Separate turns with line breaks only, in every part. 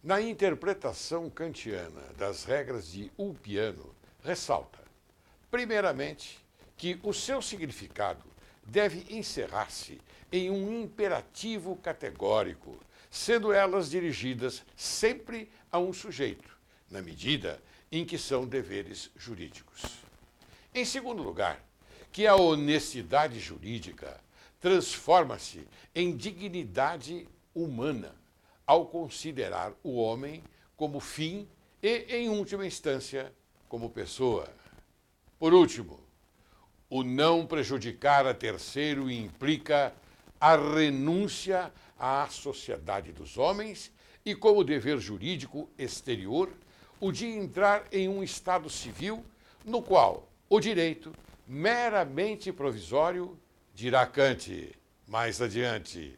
na interpretação kantiana das regras de Ulpiano, ressalta, primeiramente, que o seu significado deve encerrar-se em um imperativo categórico, sendo elas dirigidas sempre a um sujeito, na medida em que são deveres jurídicos. Em segundo lugar, que a honestidade jurídica transforma-se em dignidade humana ao considerar o homem como fim e, em última instância, como pessoa. Por último, o não prejudicar a terceiro implica a renúncia à sociedade dos homens e, como dever jurídico exterior, o de entrar em um estado civil no qual o direito, meramente provisório, dirá Kant mais adiante,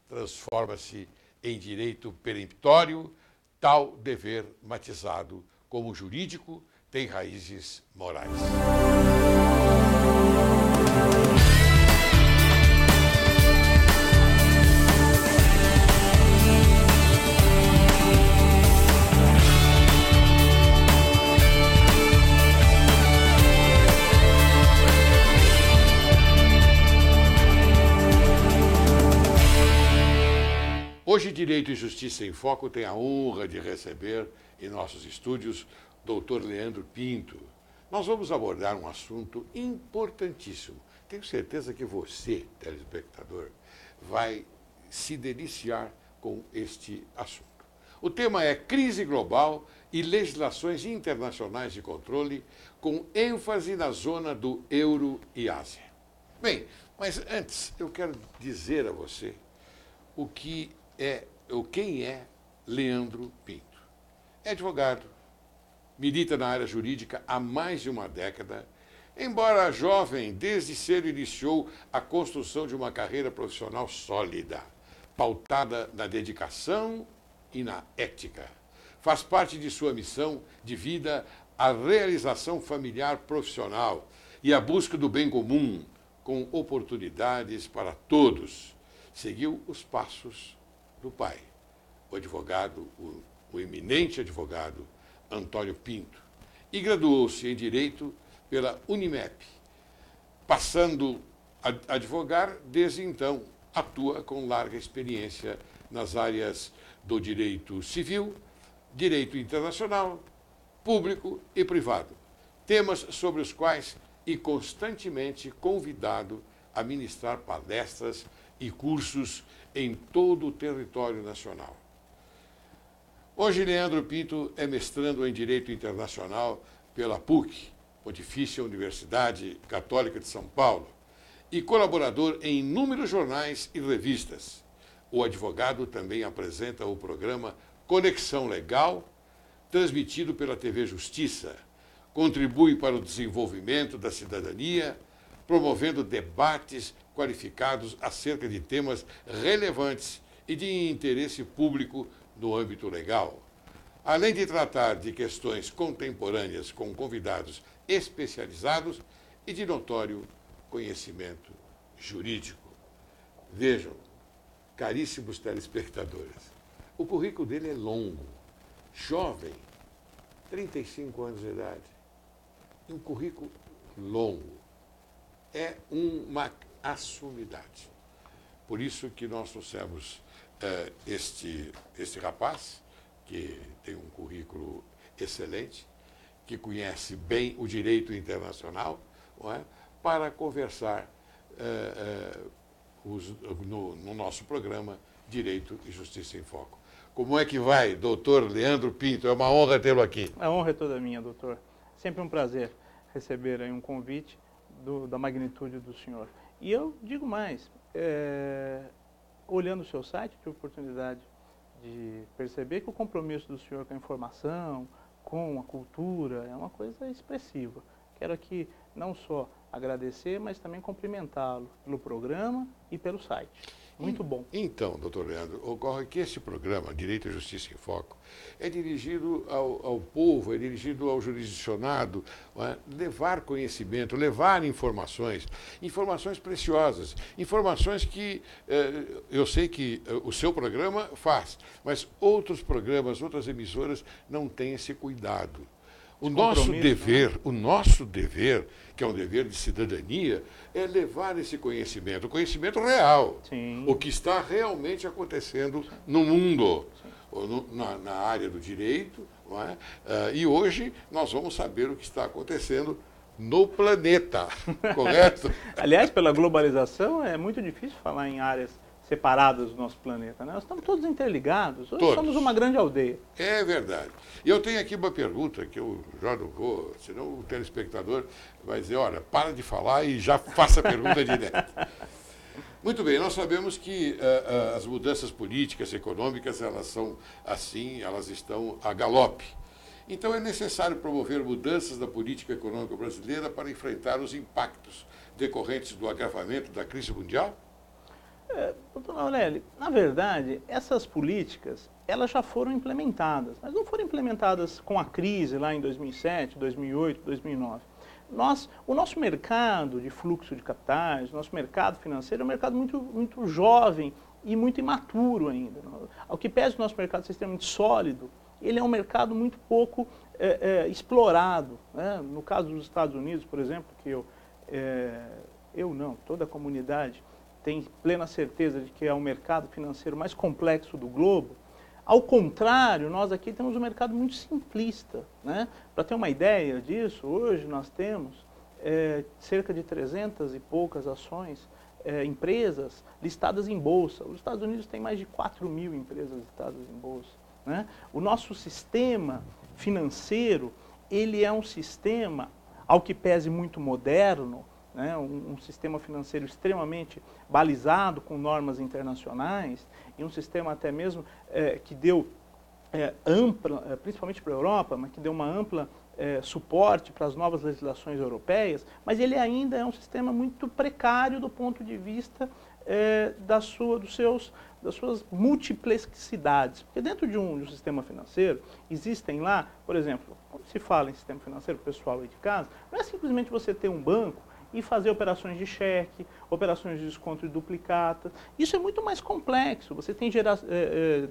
transforma-se em direito peremptório, tal dever matizado como jurídico tem raízes morais. Hoje, Direito e Justiça em Foco tem a honra de receber em nossos estúdios Dr. Leandro Pinto. Nós vamos abordar um assunto importantíssimo. Tenho certeza que você, telespectador, vai se deliciar com este assunto. O tema é crise global e legislações internacionais de controle, com ênfase na zona do euro e Ásia. Bem, mas antes eu quero dizer a você quem é Leandro Pinto. É advogado, milita na área jurídica há mais de uma década, embora jovem, desde cedo iniciou a construção de uma carreira profissional sólida, pautada na dedicação e na ética. Faz parte de sua missão de vida a realização familiar profissional e a busca do bem comum, com oportunidades para todos. Seguiu os passos do pai, o eminente advogado Antônio Pinto, e graduou-se em Direito pela Unimep. Passando a advogar, desde então, atua com larga experiência nas áreas do direito civil, direito internacional, público e privado, temas sobre os quais é constantemente convidado a ministrar palestras e cursos em todo o território nacional. Hoje, Leandro Pinto é mestrando em Direito Internacional pela PUC, Pontifícia Universidade Católica de São Paulo, e colaborador em inúmeros jornais e revistas. O advogado também apresenta o programa Conexão Legal, transmitido pela TV Justiça. Contribui para o desenvolvimento da cidadania, promovendo debates qualificados acerca de temas relevantes e de interesse público no âmbito legal. Além de tratar de questões contemporâneas com convidados especializados e de notório conhecimento jurídico. Vejam, caríssimos telespectadores, o currículo dele é longo, jovem, 35 anos de idade, um currículo longo. É uma assumidade. Por isso que nós trouxemos este rapaz, que tem um currículo excelente, que conhece bem o direito internacional, não é? Para conversar no nosso programa Direito e Justiça em Foco. Como é que vai, doutor Leandro Pinto? É uma honra tê-lo aqui.
A honra é toda minha, doutor. Sempre um prazer receber aí um convite da magnitude do senhor. E eu digo mais, olhando o seu site, tive a oportunidade de perceber que o compromisso do senhor com a informação, com a cultura, é uma coisa expressiva. quero aqui não só agradecer, mas também cumprimentá-lo pelo programa e pelo site. Muito bom.
Então, doutor Leandro, ocorre que esse programa, Direito e Justiça em Foco, é dirigido ao povo, é dirigido ao jurisdicionado, levar conhecimento, levar informações preciosas, informações que eu sei que o seu programa faz, mas outros programas, outras emissoras não têm esse cuidado. O nosso dever, que é um dever de cidadania, é levar esse conhecimento, o conhecimento real,
Sim.
o que está realmente acontecendo no mundo, na área do direito, não é? E hoje nós vamos saber o que está acontecendo no planeta, correto?
Aliás, pela globalização, é muito difícil falar em áreas separadas do nosso planeta, né? Nós estamos todos interligados, hoje somos uma grande aldeia.
É verdade. E eu tenho aqui uma pergunta que eu já não vou, senão o telespectador vai dizer, olha, para de falar e já faça a pergunta direto. Muito bem, nós sabemos que as mudanças políticas, econômicas, elas são assim, elas estão a galope. Então é necessário promover mudanças da política econômica brasileira para enfrentar os impactos decorrentes do agravamento da crise mundial?
Doutor Aurélio, na verdade, essas políticas, elas já foram implementadas, mas não foram implementadas com a crise lá em 2007, 2008, 2009. O nosso mercado de fluxo de capitais, o nosso mercado financeiro é um mercado muito jovem e muito imaturo ainda. Ao que pese o nosso mercado ser extremamente sólido, ele é um mercado muito pouco explorado, né? No caso dos Estados Unidos, por exemplo, que toda a comunidade tem plena certeza de que é o mercado financeiro mais complexo do globo. Ao contrário, nós aqui temos um mercado muito simplista, né? Para ter uma ideia disso, hoje nós temos cerca de 300 e poucas ações, empresas listadas em bolsa. Os Estados Unidos têm mais de 4.000 empresas listadas em bolsa, né? O nosso sistema financeiro, ele é um sistema, ao que pese muito moderno, né, um sistema financeiro extremamente balizado com normas internacionais e um sistema até mesmo que deu ampla, principalmente para a Europa, mas que deu uma ampla suporte para as novas legislações europeias, mas ele ainda é um sistema muito precário do ponto de vista das suas multiplicidades. Porque dentro de um sistema financeiro, existem lá, por exemplo, quando se fala em sistema financeiro, o pessoal aí de casa, não é simplesmente você ter um banco e fazer operações de cheque, operações de desconto de duplicata. Isso é muito mais complexo. Você tem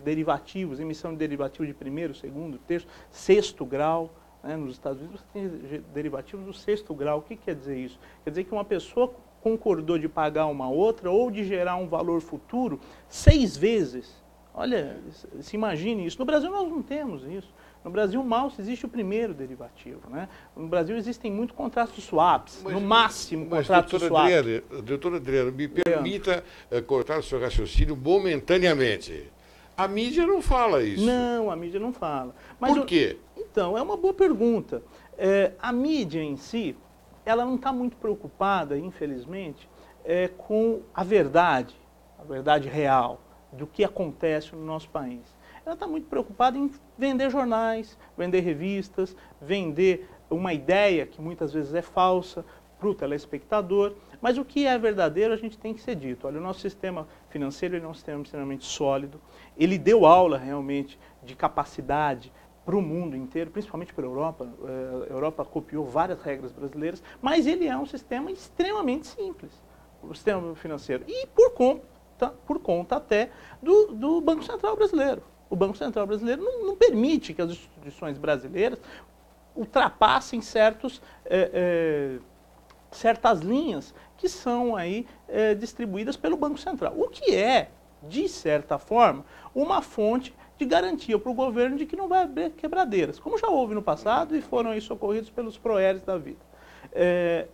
derivativos, emissão de derivativos de primeiro, segundo, terceiro, sexto grau. Né? Nos Estados Unidos você tem derivativos do sexto grau. O que quer dizer isso? Quer dizer que uma pessoa concordou de pagar uma outra ou de gerar um valor futuro 6 vezes. Olha, se imagine isso. No Brasil nós não temos isso. No Brasil mal se existe o primeiro derivativo, né? No Brasil existem muito contratos de swaps, no máximo contratos de swaps.
Doutor Adriano, me permita cortar o seu raciocínio momentaneamente. A mídia não fala isso.
Não, a mídia não fala. Mas
por quê?
Então, é uma boa pergunta. A mídia em si, ela não está muito preocupada, infelizmente, com a verdade real do que acontece no nosso país. Ela está muito preocupada em vender jornais, vender revistas, vender uma ideia que muitas vezes é falsa para o telespectador, mas o que é verdadeiro a gente tem que ser dito. Olha, o nosso sistema financeiro é um sistema extremamente sólido, ele deu aula realmente de capacidade para o mundo inteiro, principalmente para a Europa. A Europa copiou várias regras brasileiras, mas ele é um sistema extremamente simples, o sistema financeiro, e por conta até do Banco Central brasileiro. O Banco Central brasileiro não permite que as instituições brasileiras ultrapassem certas linhas que são aí distribuídas pelo Banco Central. O que é, de certa forma, uma fonte de garantia para o governo de que não vai haver quebradeiras, como já houve no passado e foram aí socorridos pelos proeres da vida.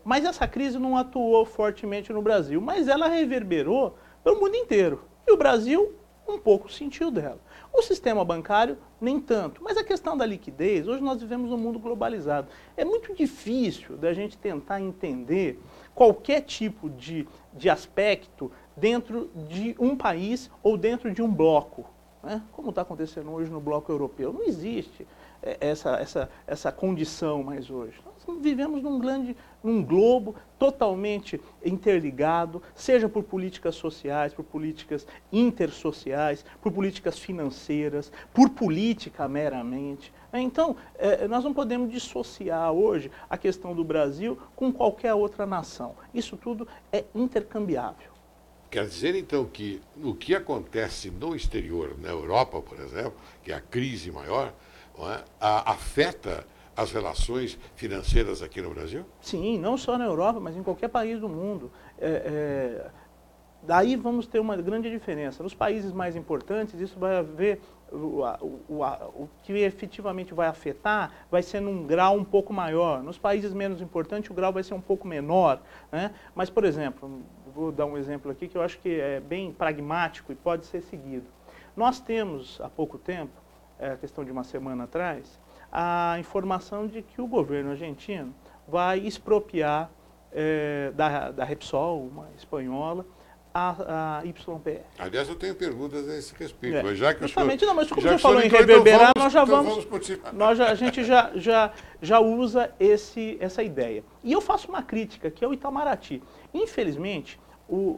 Mas essa crise não atuou fortemente no Brasil, mas ela reverberou pelo mundo inteiro. E o Brasil um pouco sentiu dela. O sistema bancário, nem tanto. Mas a questão da liquidez, hoje nós vivemos num mundo globalizado. É muito difícil da gente tentar entender qualquer tipo de aspecto dentro de um país ou dentro de um bloco, né? Como está acontecendo hoje no bloco europeu. Não existe essa condição mais hoje. Nós vivemos num globo totalmente interligado, seja por políticas sociais, por políticas intersociais, por políticas financeiras, por política meramente. Então, nós não podemos dissociar hoje a questão do Brasil com qualquer outra nação. Isso tudo é intercambiável.
Quer dizer, então, que o que acontece no exterior, na Europa, por exemplo, que é a crise maior, não é, afeta as relações financeiras aqui no Brasil?
Sim, não só na Europa, mas em qualquer país do mundo. Daí vamos ter uma grande diferença. Nos países mais importantes, isso vai haver, o que efetivamente vai afetar vai ser num grau um pouco maior. Nos países menos importantes, o grau vai ser um pouco menor, né? Mas, por exemplo, vou dar um exemplo aqui que eu acho que é bem pragmático e pode ser seguido. Nós temos, há pouco tempo, questão de uma semana atrás, a informação de que o governo argentino vai expropriar da Repsol, uma espanhola, a YPF.
Aliás, eu tenho perguntas a esse respeito, mas já que
justamente, não, mas como
já
você falou em
então
reverberar,
vamos,
nós já
então
vamos
continuar.
a gente já usa essa ideia. E eu faço uma crítica, que é o Itamaraty. Infelizmente,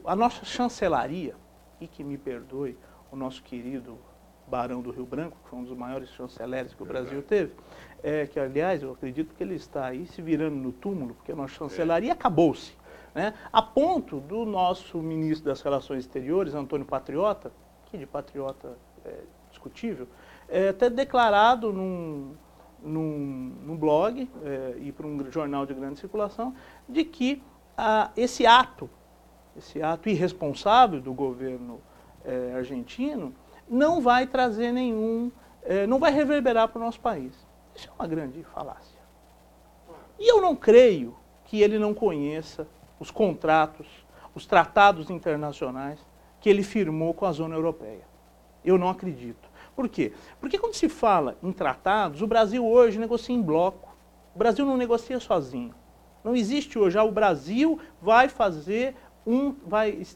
a nossa chancelaria, e que me perdoe o nosso querido Barão do Rio Branco, que foi um dos maiores chanceleres que o Brasil teve, que, aliás, eu acredito que ele está aí se virando no túmulo, porque a nossa chancelaria acabou-se. Né? A ponto do nosso ministro das Relações Exteriores, Antônio Patriota, que de patriota é discutível, ter declarado num blog e para um jornal de grande circulação, de que esse ato irresponsável do governo argentino não vai trazer não vai reverberar para o nosso país. Isso é uma grande falácia. E eu não creio que ele não conheça os contratos, os tratados internacionais que ele firmou com a zona europeia. Eu não acredito. Por quê? Porque quando se fala em tratados, o Brasil hoje negocia em bloco. O Brasil não negocia sozinho. Não existe hoje. O Brasil vai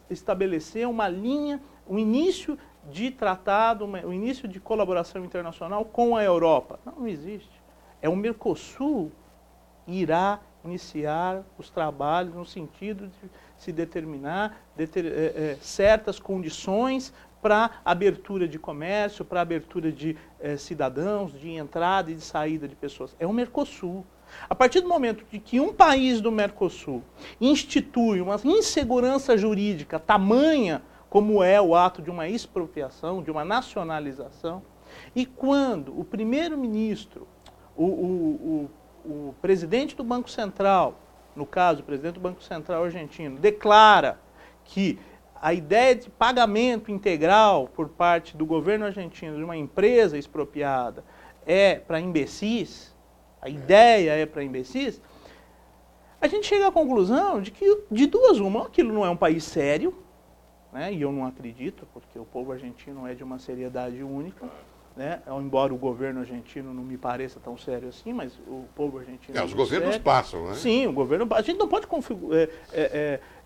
estabelecer uma linha, um início de tratado, um início de colaboração internacional com a Europa. Não existe. É o Mercosul que irá iniciar os trabalhos no sentido de se determinar certas condições para abertura de comércio, para abertura de cidadãos, de entrada e de saída de pessoas. É o Mercosul. A partir do momento de que um país do Mercosul institui uma insegurança jurídica tamanha como é o ato de uma expropriação, de uma nacionalização, e quando o primeiro-ministro, o presidente do Banco Central, no caso, o presidente do Banco Central argentino, declara que a ideia de pagamento integral por parte do governo argentino de uma empresa expropriada é para imbecis, a ideia é para imbecis, a gente chega à conclusão de que, de duas uma, aquilo não é um país sério, né, e eu não acredito, porque o povo argentino é de uma seriedade única, né, embora o governo argentino não me pareça tão sério assim, mas o povo argentino...
os governos
sério.
passam, né?
Sim, o governo... A gente não pode configurar...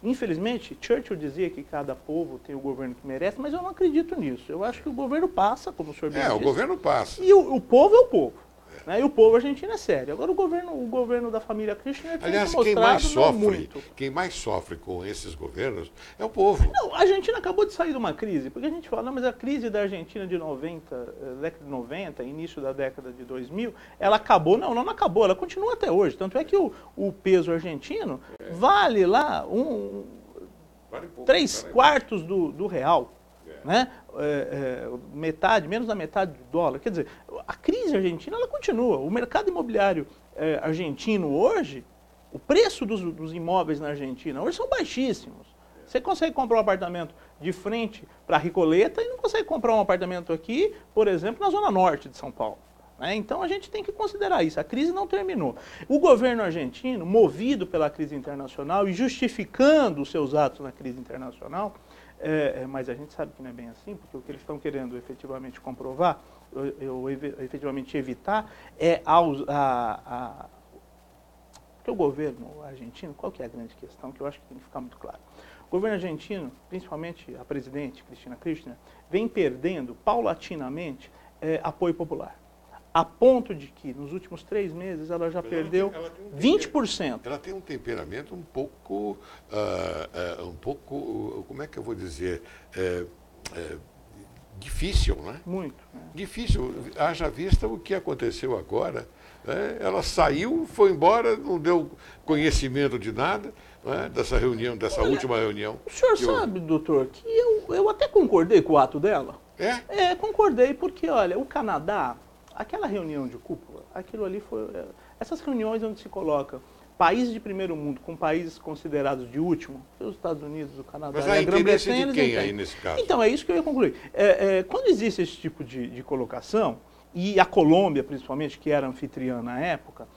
infelizmente, Churchill dizia que cada povo tem o governo que merece, mas eu não acredito nisso. Eu acho que o governo passa, como o senhor bem disse.
O governo passa.
E o povo é o povo. Né? E o povo argentino é sério. Agora o governo da família Kirchner tem
Aliás, quem mais sofre com esses governos é o povo.
Não, a Argentina acabou de sair de uma crise, porque a gente fala, não, mas a crise da Argentina de década de 90, início da década de 2000, ela acabou. Não acabou, ela continua até hoje. Tanto é que o peso argentino vale lá
Vale pouco,
3/4 do real. Né? Metade, menos da metade do dólar. Quer dizer, a crise argentina ela continua. O mercado imobiliário argentino hoje, o preço dos imóveis na Argentina hoje são baixíssimos. Você consegue comprar um apartamento de frente para a Recoleta e não consegue comprar um apartamento aqui, por exemplo, na zona norte de São Paulo. Né? Então a gente tem que considerar isso. A crise não terminou. O governo argentino, movido pela crise internacional e justificando os seus atos na crise internacional, mas a gente sabe que não é bem assim, porque o que eles estão querendo efetivamente comprovar, efetivamente evitar, porque o governo argentino, qual que é a grande questão, que eu acho que tem que ficar muito claro. O governo argentino, principalmente a presidente Cristina Kirchner, vem perdendo paulatinamente apoio popular. a ponto de que, nos últimos 3 meses, ela já perdeu 20%.
Ela tem um temperamento um pouco, como é que eu vou dizer, difícil, né?
Muito.
Difícil, haja vista o que aconteceu agora. Ela saiu, foi embora, não deu conhecimento de nada, dessa reunião, dessa última reunião.
O senhor sabe, doutor, que eu até concordei com o ato dela. Concordei, porque, olha, o Canadá, aquela reunião de cúpula, aquilo ali foi... Essas reuniões onde se coloca países de primeiro mundo com países considerados de último, os Estados Unidos, o Canadá,
mas a Grã-Bretanha, de quem aí nesse caso?
Então, é isso que eu ia concluir. Quando existe esse tipo de colocação, e a Colômbia, principalmente, que era anfitriã na época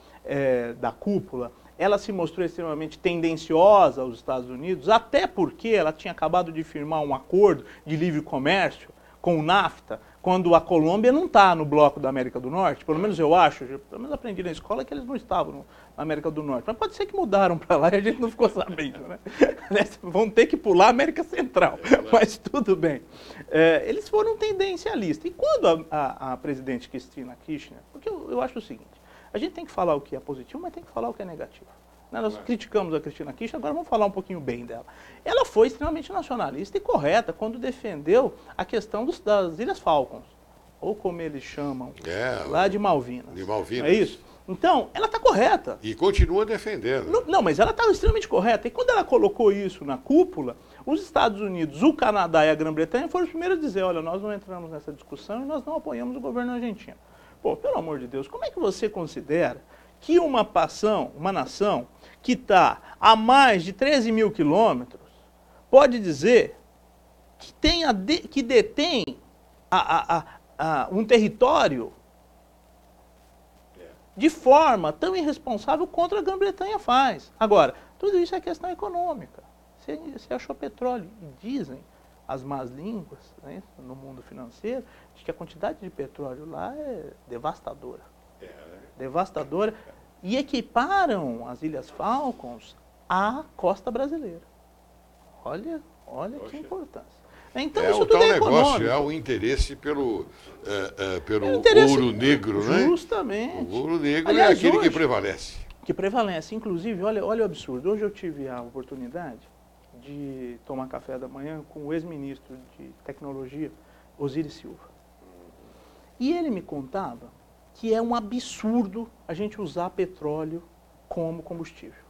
da cúpula, ela se mostrou extremamente tendenciosa aos Estados Unidos, até porque ela tinha acabado de firmar um acordo de livre comércio com o NAFTA, quando a Colômbia não está no bloco da América do Norte, pelo menos eu acho, pelo menos aprendi na escola que eles não estavam na América do Norte, mas pode ser que mudaram para lá e a gente não ficou sabendo, né? Vão ter que pular a América Central, mas tudo bem. Eles foram tendencialistas. E quando a presidente Cristina Kirchner, porque eu acho o seguinte, a gente tem que falar o que é positivo, mas tem que falar o que é negativo. Nós criticamos a Cristina Kirchner, agora vamos falar um pouquinho bem dela. Ela foi extremamente nacionalista e correta quando defendeu a questão das Ilhas Falcons, ou como eles chamam, lá de Malvinas.
De Malvinas.
É isso? Então, ela está correta.
E continua defendendo.
Não, mas ela está extremamente correta. E quando ela colocou isso na cúpula, os Estados Unidos, o Canadá e a Grã-Bretanha foram os primeiros a dizer, olha, nós não entramos nessa discussão e nós não apoiamos o governo argentino. Pô, pelo amor de Deus, como é que você considera que uma nação que está a mais de 13 mil quilômetros pode dizer que detém um território de forma tão irresponsável quanto a Grã-Bretanha faz? Agora, tudo isso é questão econômica. Você achou petróleo. E dizem as más línguas, né, no mundo financeiro, de que a quantidade de petróleo lá é devastadora. Devastadora. E equiparam as Ilhas Falcons à costa brasileira. Olha que importância. Então, isso tudo é econômico.
Negócio, o interesse pelo
interesse
ouro negro, né?
Justamente.
O ouro negro,
aliás,
é aquele
hoje,
que prevalece.
Que prevalece. Inclusive, olha o absurdo. Hoje eu tive a oportunidade de tomar café da manhã com o ex-ministro de Tecnologia, Osiris Silva. E ele me contava que é um absurdo a gente usar petróleo como combustível.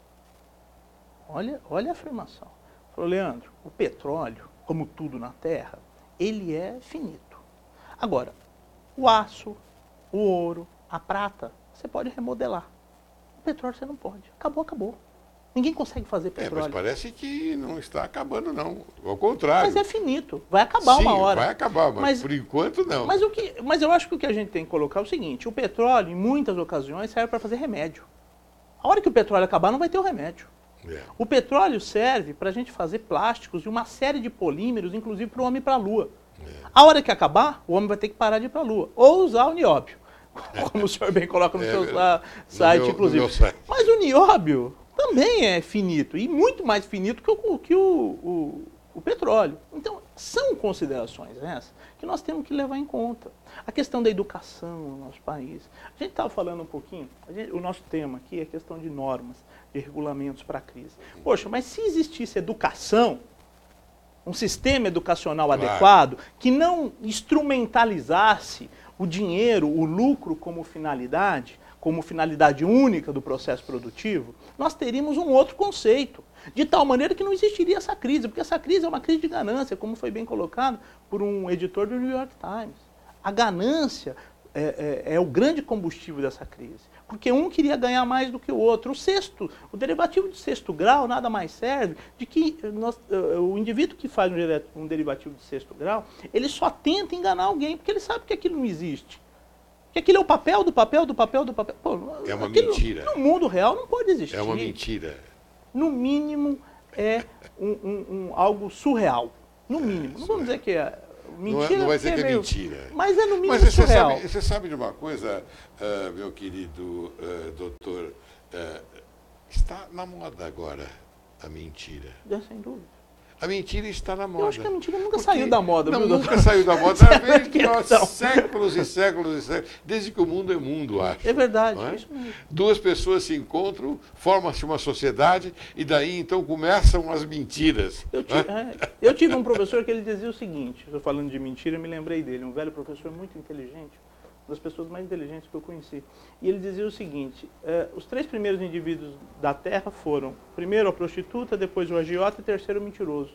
Olha a afirmação. Falou, Leandro, o petróleo, como tudo na Terra, ele é finito. Agora, o aço, o ouro, a prata, você pode remodelar. O petróleo você não pode. Acabou. Ninguém consegue fazer petróleo.
Mas parece que não está acabando, não. Ao contrário.
Mas é finito. Vai acabar uma hora.
Vai acabar, mas por enquanto não.
Mas eu acho que o que a gente tem que colocar é o seguinte, o petróleo, em muitas ocasiões, serve para fazer remédio. A hora que o petróleo acabar, não vai ter o remédio. O petróleo serve para a gente fazer plásticos e uma série de polímeros, inclusive para o homem ir para a Lua. A hora que acabar, o homem vai ter que parar de ir para a Lua. Ou usar o nióbio, como o senhor bem coloca no seu site, inclusive.
No meu site.
Mas o nióbio também é finito, e muito mais finito que o petróleo. Então, são considerações essas que nós temos que levar em conta. A questão da educação no nosso país. A gente estava falando um pouquinho, o nosso tema aqui é a questão de normas, de regulamentos para a crise. Poxa, mas se existisse educação, um sistema educacional adequado, que não instrumentalizasse o dinheiro, o lucro como finalidade única do processo produtivo, nós teríamos um outro conceito, de tal maneira que não existiria essa crise, porque essa crise é uma crise de ganância, como foi bem colocado por um editor do New York Times. A ganância é o grande combustível dessa crise, porque um queria ganhar mais do que o outro. O derivativo de sexto grau nada mais serve de que o indivíduo que faz um derivativo de sexto grau, ele só tenta enganar alguém, porque ele sabe que aquilo não existe. Que aquilo é o papel do papel. Pô,
é uma mentira.
No mundo real não pode existir.
É uma mentira.
No mínimo, é algo surreal. No mínimo. Não vamos dizer que é mentira.
Não vai ser que é mentira.
Mas é no mínimo
mas
surreal.
Você sabe de uma coisa, meu querido doutor? Está na moda agora a mentira.
Sem dúvida.
A mentira está na moda.
Eu acho que a mentira nunca saiu da moda.
Não,
viu,
nunca saiu da moda. Séculos e séculos e séculos, desde que o mundo é mundo, acho.
É verdade,
é?
isso mesmo.
Duas pessoas se encontram, formam-se uma sociedade e daí então começam as mentiras.
Eu tive um professor que ele dizia o seguinte, estou falando de mentira, eu me lembrei dele, um velho professor muito inteligente, uma das pessoas mais inteligentes que eu conheci. E ele dizia o seguinte, os 3 primeiros indivíduos da Terra foram, primeiro a prostituta, depois o agiota e terceiro o mentiroso.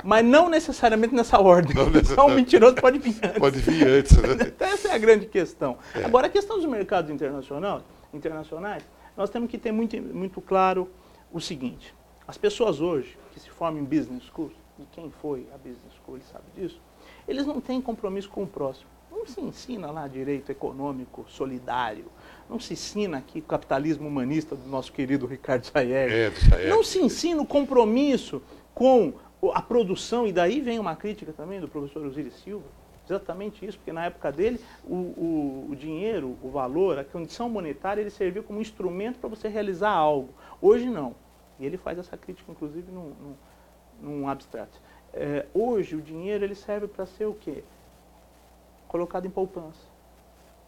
Mas não necessariamente nessa ordem. Então o mentiroso pode vir antes.
Pode vir antes, né?
Então, essa é a grande questão. Agora, a questão dos mercados internacionais, nós temos que ter muito claro o seguinte. As pessoas hoje que se formam em business school, e quem foi a business school ele sabe disso, eles não têm compromisso com o próximo. Não se ensina lá direito econômico, solidário. Não se ensina aqui o capitalismo humanista do nosso querido Ricardo Sayegh. Não se ensina o compromisso com a produção, e daí vem uma crítica também do professor Osiris Silva, exatamente isso, porque na época dele o dinheiro, o valor, a condição monetária, ele serviu como instrumento para você realizar algo. Hoje não. E ele faz essa crítica, inclusive, num abstract. Hoje o dinheiro ele serve para ser o quê? Colocado em poupança.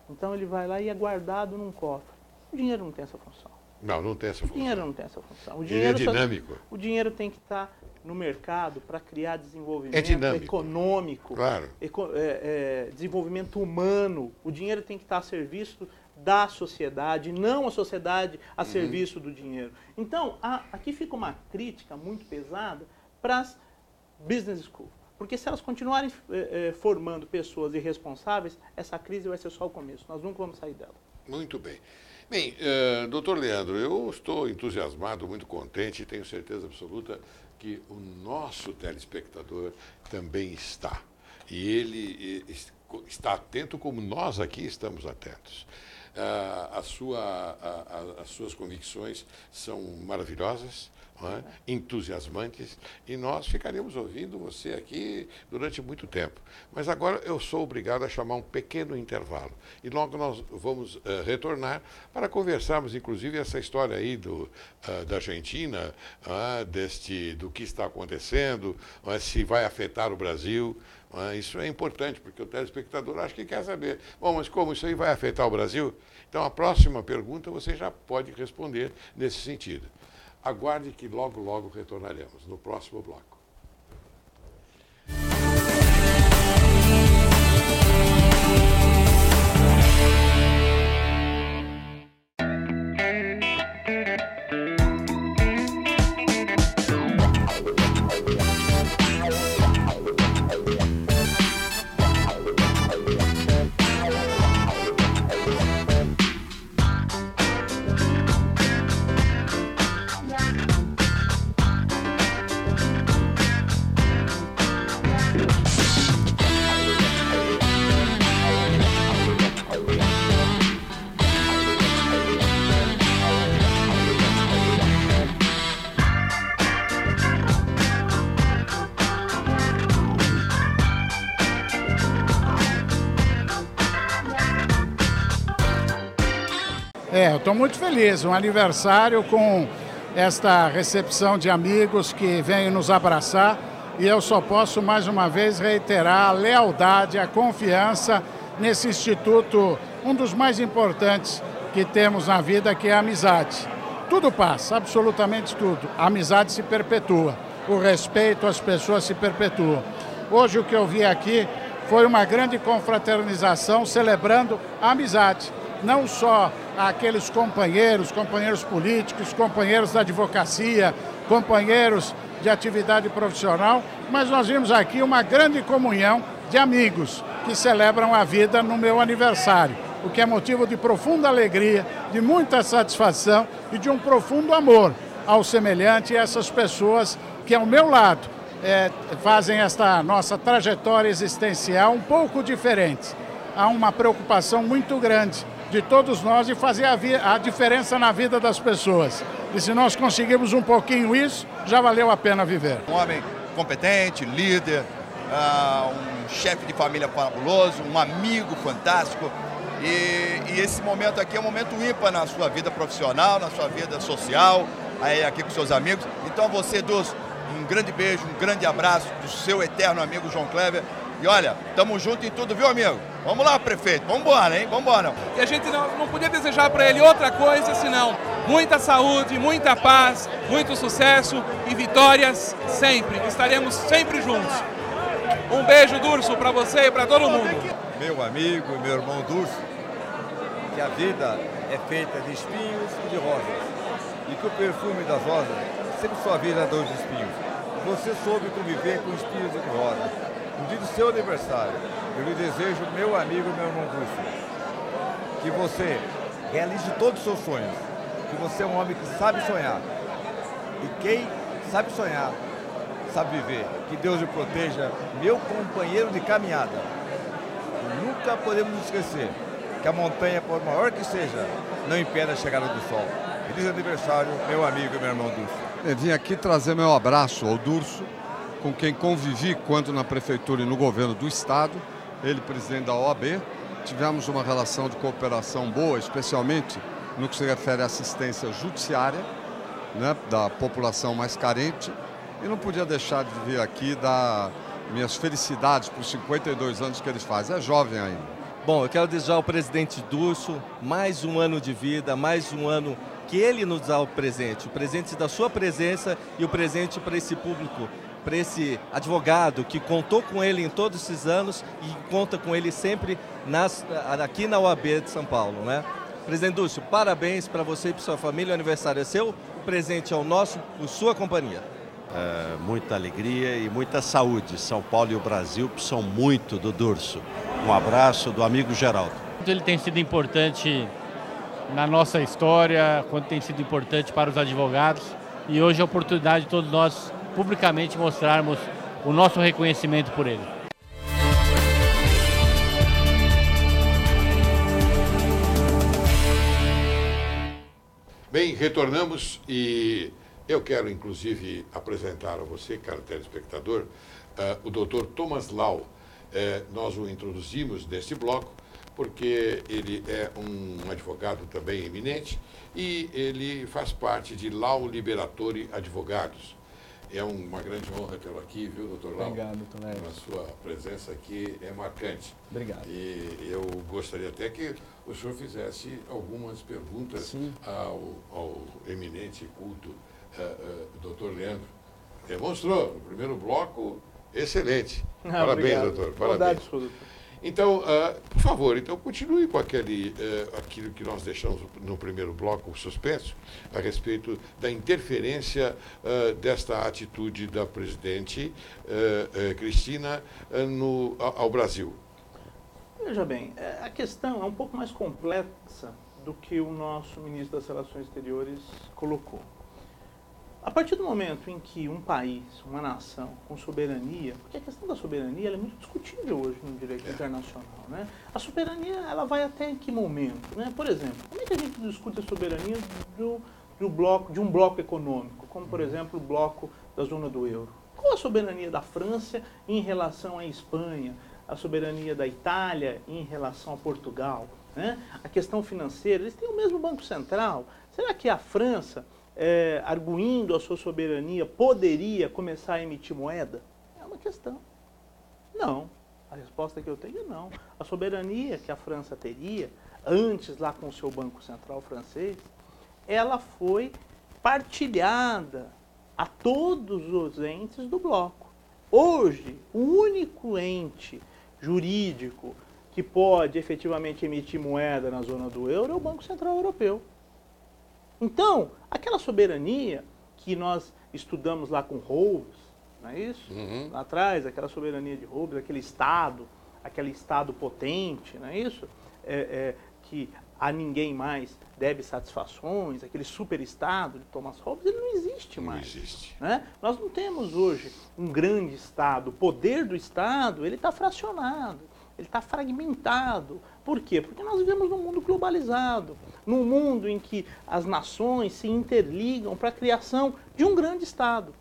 Então ele vai lá e é guardado num cofre. O dinheiro não tem essa função.
Não tem essa função.
O dinheiro não tem essa função. O
dinheiro é dinâmico.
O dinheiro tem que estar no mercado para criar desenvolvimento econômico,
claro.
Desenvolvimento humano. O dinheiro tem que estar a serviço da sociedade, não a sociedade a serviço do dinheiro. Então, aqui fica uma crítica muito pesada para as business schools. Porque se elas continuarem formando pessoas irresponsáveis, essa crise vai ser só o começo. Nós nunca vamos sair dela.
Muito bem. Bem, doutor Leandro, eu estou entusiasmado, muito contente e tenho certeza absoluta que o nosso telespectador também está. E ele está atento como nós aqui estamos atentos. As suas convicções são maravilhosas, não é? Entusiasmantes, e nós ficaremos ouvindo você aqui durante muito tempo. Mas agora eu sou obrigado a chamar um pequeno intervalo. E logo nós vamos retornar para conversarmos, inclusive, essa história aí da Argentina, do que está acontecendo, se vai afetar o Brasil. Isso é importante, porque o telespectador acho que quer saber. Bom, mas como isso aí vai afetar o Brasil? Então, a próxima pergunta você já pode responder nesse sentido. Aguarde que logo, logo retornaremos no próximo bloco.
Eu estou muito feliz, um aniversário com esta recepção de amigos que vêm nos abraçar, e eu só posso mais uma vez reiterar a lealdade, a confiança nesse instituto, um dos mais importantes que temos na vida, que é a amizade. Tudo passa, absolutamente tudo. A amizade se perpetua, o respeito às pessoas se perpetua. Hoje o que eu vi aqui foi uma grande confraternização celebrando a amizade. Não só aqueles companheiros políticos, companheiros da advocacia, companheiros de atividade profissional, mas nós vimos aqui uma grande comunhão de amigos que celebram a vida no meu aniversário, o que é motivo de profunda alegria, de muita satisfação e de um profundo amor ao semelhante e a essas pessoas que ao meu lado fazem esta nossa trajetória existencial um pouco diferente. Há uma preocupação muito grande de todos nós de fazer a diferença na vida das pessoas. E se nós conseguirmos um pouquinho isso, já valeu a pena viver.
Um homem competente, líder, um chefe de família fabuloso, um amigo fantástico. E esse momento aqui é um momento ímpar na sua vida profissional, na sua vida social, aí aqui com seus amigos. Então você dos Um grande beijo, um grande abraço do seu eterno amigo João Kleber. E olha, tamo junto em tudo, viu, amigo? Vamos lá, prefeito. Vamos embora, hein? Vamos embora.
E a gente não podia desejar para ele outra coisa, senão muita saúde, muita paz, muito sucesso e vitórias sempre. Estaremos sempre juntos. Um beijo, Durso, para você e para todo mundo.
Meu amigo e meu irmão Durso, que a vida é feita de espinhos e de rosas. E que o perfume das rosas sempre suaviza a dor dos espinhos. Você soube conviver com espinhos e com rosas. No dia do seu aniversário, eu lhe desejo, meu amigo e meu irmão Durso, que você realize todos os seus sonhos. Que você é um homem que sabe sonhar. E quem sabe sonhar, sabe viver. Que Deus o proteja, meu companheiro de caminhada. E nunca podemos nos esquecer que a montanha, por maior que seja, não impede a chegada do sol. Feliz aniversário, meu amigo e meu irmão Durso.
Eu vim aqui trazer meu abraço ao Durso, com quem convivi quando na prefeitura e no governo do estado, ele presidente da OAB. Tivemos uma relação de cooperação boa, especialmente no que se refere à assistência judiciária, né, da população mais carente. E não podia deixar de vir aqui dar minhas felicidades por 52 anos que ele faz. É jovem ainda.
Bom, eu quero desejar ao presidente Durso mais um ano de vida, mais um ano que ele nos dá o presente da sua presença e o presente para esse público, para esse advogado que contou com ele em todos esses anos e conta com ele sempre aqui na OAB de São Paulo, né? Presidente Durso, parabéns para você e para sua família, o aniversário é seu, o presente é o nosso, por sua companhia.
Muita alegria e muita saúde. São Paulo e o Brasil precisam muito do Durso. Um abraço do amigo Geraldo.
Ele tem sido importante na nossa história, quanto tem sido importante para os advogados, e hoje é a oportunidade de todos nós publicamente mostrarmos o nosso reconhecimento por ele.
Bem, retornamos e eu quero inclusive apresentar a você, caro telespectador, o Dr. Thomas Lau. Nós o introduzimos nesse bloco porque ele é um advogado também eminente e ele faz parte de Lau Liberatori Advogados. É uma grande honra tê-lo aqui, viu, doutor Lau?
Obrigado, doutor Neves.
A sua presença aqui é marcante.
Obrigado.
E eu gostaria até que o senhor fizesse algumas perguntas ao eminente e culto doutor Leandro. Demonstrou, no primeiro bloco, excelente. Parabéns,
obrigado.
doutor. Parabéns. Então, por favor, continue com aquilo que nós deixamos no primeiro bloco, suspenso, a respeito da interferência desta atitude da presidente Cristina ao Brasil.
Veja bem, a questão é um pouco mais complexa do que o nosso ministro das Relações Exteriores colocou. A partir do momento em que um país, uma nação com soberania, porque a questão da soberania ela é muito discutível hoje no direito internacional, né? A soberania ela vai até em que momento, né? Por exemplo, como é que a gente discute a soberania de um bloco econômico, como por exemplo o bloco da zona do euro? Qual a soberania da França em relação à Espanha? A soberania da Itália em relação a Portugal, né? A questão financeira, eles têm o mesmo Banco Central. Será que a França, arguindo a sua soberania, poderia começar a emitir moeda? É uma questão. Não. A resposta que eu tenho é não. A soberania que a França teria, antes lá com o seu Banco Central francês, ela foi partilhada a todos os entes do bloco. Hoje, o único ente jurídico que pode efetivamente emitir moeda na zona do euro é o Banco Central Europeu. Então, aquela soberania que nós estudamos lá com Hobbes, não é isso? Lá atrás, aquela soberania de Hobbes, aquele Estado potente, não é isso? Que a ninguém mais deve satisfações, aquele superestado de Thomas Hobbes, ele não existe mais.
Não existe.
Né? Nós não temos hoje um grande Estado. O poder do Estado, ele está fracionado, ele está fragmentado. Por quê? Porque nós vivemos num mundo globalizado, num mundo em que as nações se interligam para a criação de um grande Estado,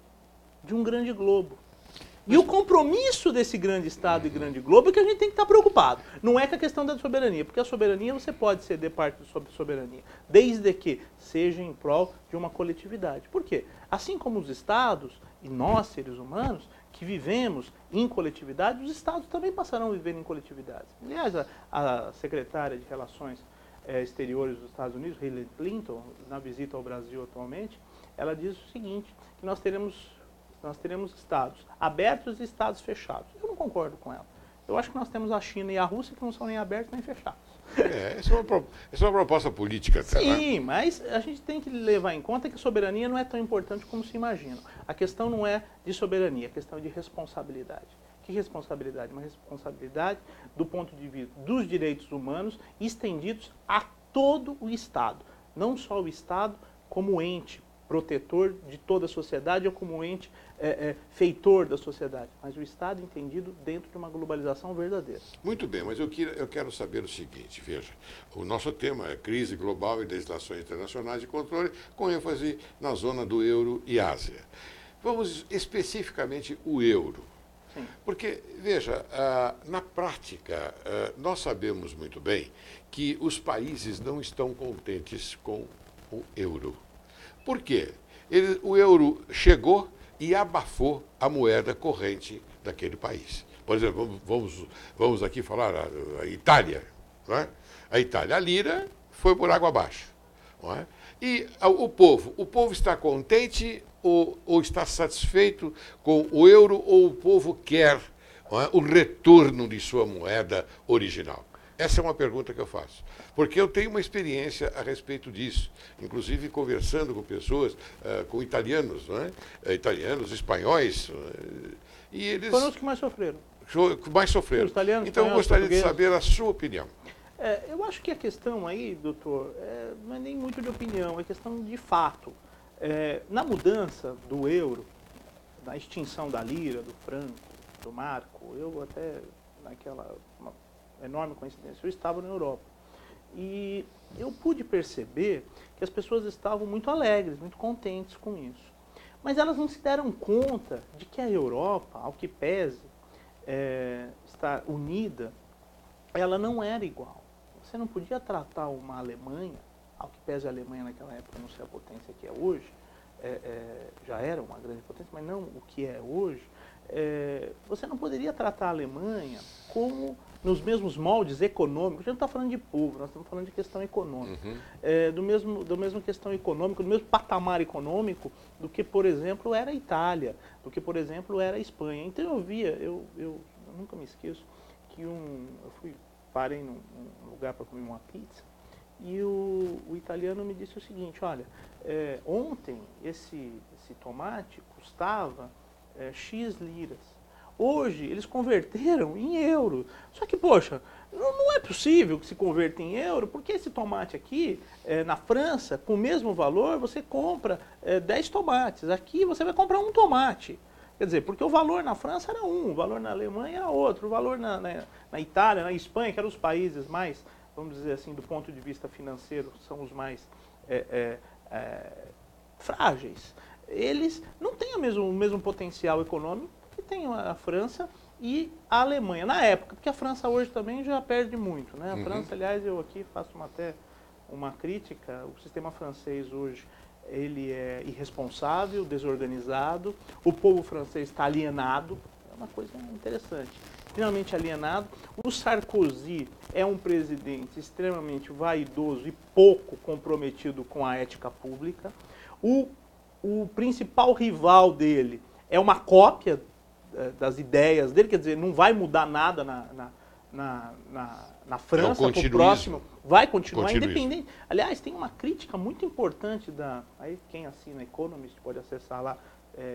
de um grande globo. E o compromisso desse grande Estado e grande globo é que a gente tem que estar preocupado. Não é com a questão da soberania, porque a soberania você pode ceder parte sobre soberania, desde que seja em prol de uma coletividade. Por quê? Assim como os Estados, E nós, seres humanos, que vivemos em coletividade, os estados também passarão a viver em coletividades. Aliás, a secretária de Relações Exteriores dos Estados Unidos, Hillary Clinton, na visita ao Brasil atualmente, ela diz o seguinte, que nós teremos estados abertos e estados fechados. Eu não concordo com ela. Eu acho que nós temos a China e a Rússia que não são nem abertos nem fechados.
Essa é uma proposta política.
Sim, mas a gente tem que levar em conta que a soberania não é tão importante como se imagina. A questão não é de soberania, a questão é de responsabilidade. Que responsabilidade? Uma responsabilidade do ponto de vista dos direitos humanos estendidos a todo o Estado. Não só o Estado como ente protetor de toda a sociedade ou como ente feitor da sociedade, mas o Estado entendido dentro de uma globalização verdadeira.
Muito bem, mas eu quero saber o seguinte, veja, o nosso tema é crise global e legislações internacionais de controle, com ênfase na zona do euro e Ásia. Vamos especificamente o euro.
Sim.
Porque, veja, na prática, nós sabemos muito bem que os países não estão contentes com o euro. Por quê? O euro chegou e abafou a moeda corrente daquele país. Por exemplo, vamos aqui falar a Itália. Não é? A Itália, a lira foi por água abaixo. Não é? E o povo está contente ou está satisfeito com o euro ou o povo quer, não é, o retorno de sua moeda original? Essa é uma pergunta que eu faço, porque eu tenho uma experiência a respeito disso, inclusive conversando com pessoas, com italianos, não é? Italianos, espanhóis, e eles...
Foram os que mais sofreram.
Mais sofreram.
Italianos,
então eu gostaria de saber a sua opinião.
Eu acho que a questão aí, doutor, não é nem muito de opinião, é questão de fato. Na mudança do euro, na extinção da lira, do franco, do marco, eu até, naquela enorme coincidência, eu estava na Europa. E eu pude perceber que as pessoas estavam muito alegres, muito contentes com isso. Mas elas não se deram conta de que a Europa, ao que pese estar unida, ela não era igual. Você não podia tratar uma Alemanha, ao que pese a Alemanha naquela época não ser a potência que é hoje, já era uma grande potência, mas não o que é hoje, você não poderia tratar a Alemanha como nos mesmos moldes econômicos. A gente não está falando de povo, nós estamos falando de questão econômica. Do mesmo questão econômica, do mesmo patamar econômico do que, por exemplo, era a Itália, do que, por exemplo, era a Espanha. Então eu nunca me esqueço que parei num lugar para comer uma pizza e o italiano me disse o seguinte, olha, ontem esse tomate custava X liras. Hoje eles converteram em euro. Só que, poxa, não é possível que se converta em euro, porque esse tomate aqui, na França, com o mesmo valor, você compra 10 tomates. Aqui você vai comprar um tomate. Quer dizer, porque o valor na França era um, o valor na Alemanha era outro, o valor na Itália, na Espanha, que eram os países mais, vamos dizer assim, do ponto de vista financeiro, são os mais frágeis. Eles não têm o mesmo potencial econômico que tem a França e a Alemanha, na época, porque a França hoje também já perde muito, né? A França, aliás, eu aqui faço até uma crítica, o sistema francês hoje, ele é irresponsável, desorganizado, o povo francês está alienado, é uma coisa interessante, finalmente alienado. O Sarkozy é um presidente extremamente vaidoso e pouco comprometido com a ética pública. O principal rival dele é uma cópia das ideias dele, quer dizer, não vai mudar nada na França, o próximo vai continuar independente. Aliás, tem uma crítica muito importante aí quem assina Economist pode acessar lá,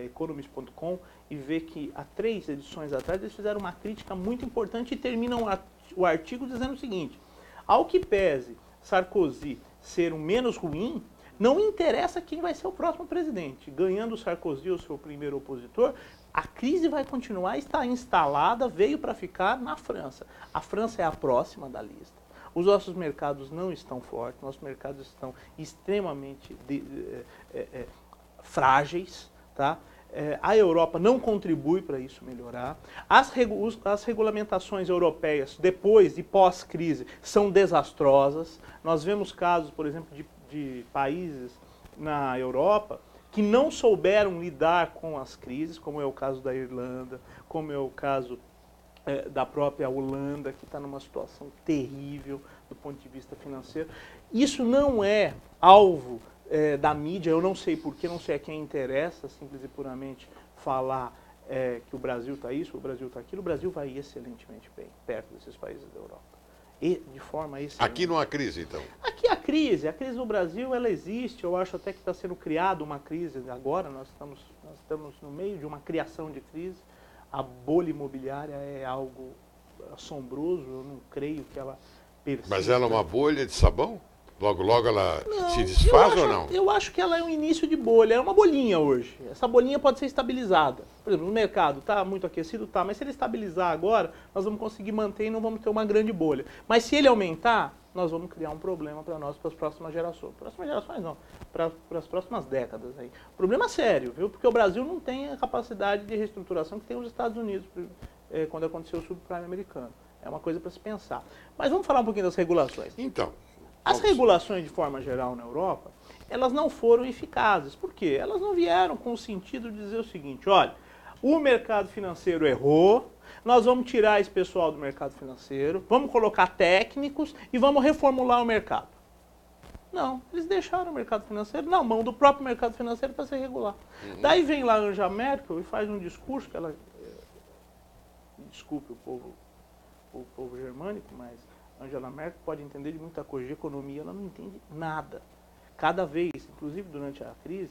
economist.com, e ver que há 3 edições atrás eles fizeram uma crítica muito importante e terminam o artigo dizendo o seguinte: ao que pese Sarkozy ser o menos ruim, não interessa quem vai ser o próximo presidente. Ganhando o Sarkozy, o seu primeiro opositor, a crise vai continuar, está instalada, veio para ficar na França. A França é a próxima da lista. Os nossos mercados não estão fortes, nossos mercados estão extremamente frágeis. Tá? A Europa não contribui para isso melhorar. As regulamentações europeias, depois e pós-crise, são desastrosas. Nós vemos casos, por exemplo, de países na Europa que não souberam lidar com as crises, como é o caso da Irlanda, como é o caso da própria Holanda, que está numa situação terrível do ponto de vista financeiro. Isso não é alvo da mídia, eu não sei porquê, não sei a quem interessa, simples e puramente falar que o Brasil está isso, o Brasil está aquilo. O Brasil vai excelentemente bem, perto desses países da Europa. E de forma excelente.
Aqui não há crise, então?
Aqui a crise no Brasil, ela existe, eu acho até que está sendo criada uma crise agora, nós estamos no meio de uma criação de crise. A bolha imobiliária é algo assombroso, eu não creio que ela persista.
Mas ela é uma bolha de sabão? Logo, logo ela se desfaz ou não?
Eu acho que ela é um início de bolha, é uma bolinha hoje. Essa bolinha pode ser estabilizada. Por exemplo, no mercado está muito aquecido, tá, mas se ele estabilizar agora, nós vamos conseguir manter e não vamos ter uma grande bolha. Mas se ele aumentar, nós vamos criar um problema para nós, para as próximas gerações. Próximas gerações não, para as próximas décadas aí. Problema sério, viu? Porque o Brasil não tem a capacidade de reestruturação que tem os Estados Unidos quando aconteceu o subprime americano. É uma coisa para se pensar. Mas vamos falar um pouquinho das regulações.
Então,
as regulações, de forma geral, na Europa, elas não foram eficazes. Por quê? Elas não vieram com o sentido de dizer o seguinte, olha, o mercado financeiro errou, nós vamos tirar esse pessoal do mercado financeiro, vamos colocar técnicos e vamos reformular o mercado. Não, eles deixaram o mercado financeiro na mão do próprio mercado financeiro para se regular. Daí vem lá a Angela Merkel e faz um discurso que ela... Desculpe o povo germânico, mas Angela Merkel pode entender de muita coisa. De economia ela não entende nada. Cada vez, inclusive durante a crise,